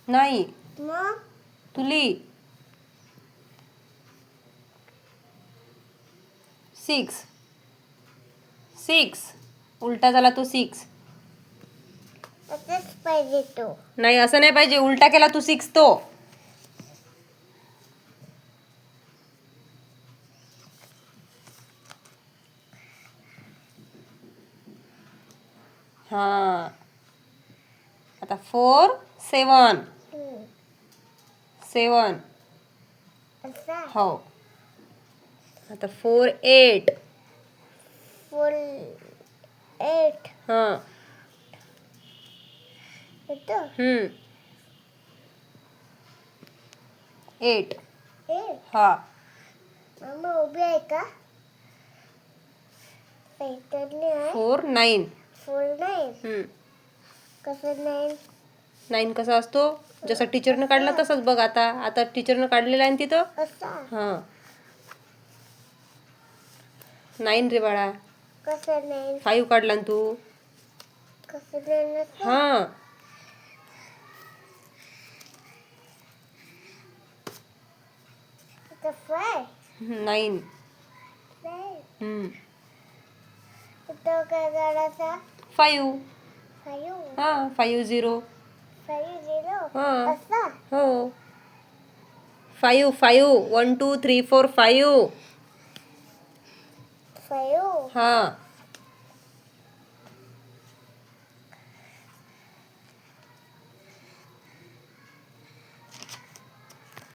नाही. मग तुली 6. 6 उलटा झाला तो 6. असंच पाहिजे तो. नाही असं नाही पाहिजे, उलटा केला तू 6 तो. हा आता 4 7. 7 असा हो. आता 4 8. फुल 8 हां. होतो 8. 8. हा. मम्मा उभी आहे का? पैठणी आहे. 4 9. फुल 9. कसं 9? 9 कसा असतो? जसं टीचरनं काढला तसंच बघ. आता टीचरनं काढलेला आहे ना तिथं. असा हां. 9 रे बाळा. कसं 9? 5 काढला ना तू. कसं 9 असं? हां. इथं 5. 9. 5. इथं काय काढायचा? 5. 5. हां. 5 0. 5 0. हां. असा हो. 5 5 1 2 3 4 5. 5. हां.